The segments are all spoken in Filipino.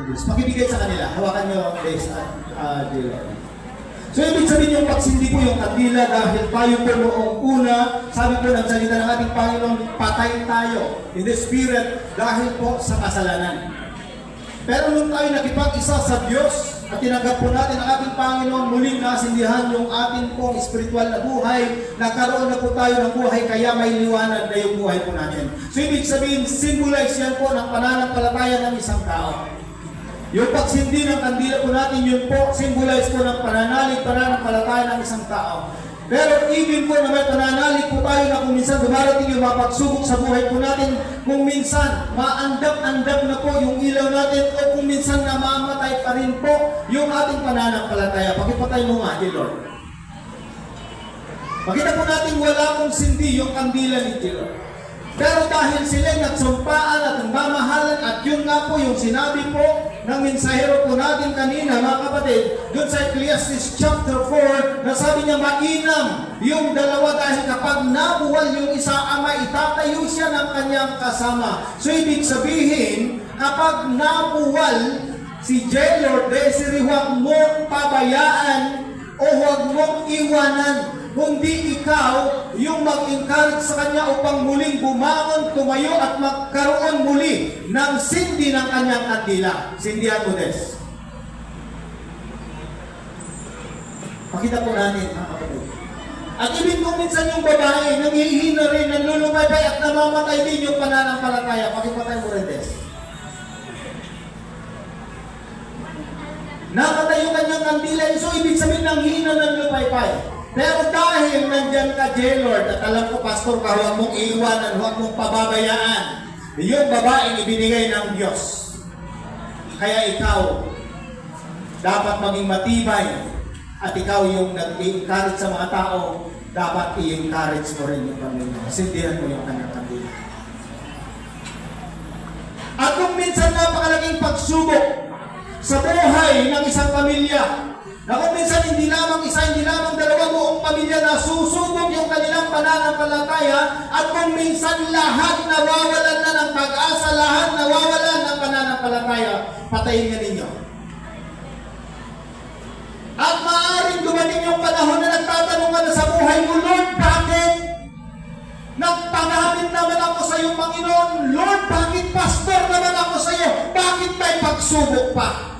ng Diyos. Pakibigay sa kanila. Hawakan nyo, guys, dear Lord. So, ibig sabihin yung pagsindi po yung kandila dahil tayo po noong una, sabi po ng salita ng ating Panginoon, patay tayo in the Spirit dahil po sa kasalanan. Pero nung tayo nakipag-isa sa Diyos at tinanggap po natin ang ating Panginoon, muling nasindihan yung ating pong spiritual na buhay, nagkaroon na po tayo ng buhay, kaya may liwanag na yung buhay po natin. So, ibig sabihin, symbolize yan po ng pananampalataya ng isang tao. Yung pagsindi ng kandila po natin, yun po, symbolize po ng pananampalataya ng isang tao. Pero even po na may pananalig po tayo na kung minsan dumarating yung mga pagsubok sa buhay po natin, kung minsan maandap-andap na po yung ilaw natin o kung minsan namamatay pa rin po yung ating pananampalataya. Pakipatay mo nga, dear Lord. Makita po natin wala pong sindi yung kandila ni dear Lord. Pero dahil sila'y nagsumpaan at nagmamahalan at yun nga po yung sinabi po ng mensahero po natin kanina, mga kapatid, dun sa Ecclesiastes chapter 4, na sabi niya, mainam yung dalawa dahil kapag nabuwal yung isa ama, itatayo siya ng kanyang kasama. So, ibig sabihin, kapag nabuwal si J-Lord, Desiree, huwag mong pabayaan o huwag mong iwanan, kundi ikaw yung mag-encourage sa kanya upang muling bumangon, tumayo at magkaroon muli ng sindi ng kanyang kandila. Sindihan mo, Des. Pakita po natin, mga kapatid. At ibig kung minsan yung babae, nangihina rin, nanlulumaybay at namamatay din yung pananampalataya. Pakipatay mo rin, Des. Nakatay yung kanyang kandila. So, ibig sabihin ng hina ng lumaypay. Pero dahil nandyan ka, J-Lord, at alam ko, Pastor, huwag mong iiwanan, huwag mong pababayaan yung babaeng ibinigay ng Diyos. Kaya ikaw, dapat maging matibay at ikaw yung nag-encourage sa mga tao, dapat i-encourage mo rin yung pamilya. Sindihan mo yung kanyang pamilya. At kung minsan napakalaking pagsubok sa buhay ng isang pamilya, na kung minsan hindi lamang isa, hindi lamang dalawa, buong pamilya na susubok yung kanilang pananampalataya, at kung minsan lahat nawawalan na ng pag-asa, lahat nawawalan ng pananampalataya, patayin nga ninyo. At maaaring dumating yung panahon na nagtatanong ka na sa buhay mo, Lord, bakit? Nagpangamit naman ako sa iyo, Panginoon. Lord, bakit pastor naman ako sa iyo? Bakit may pagsubok pa?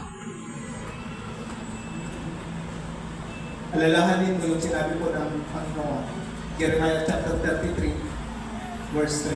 Alalahanin mo yung sinabi po ng Panginoon. Jeremiah chapter 33, verse 3.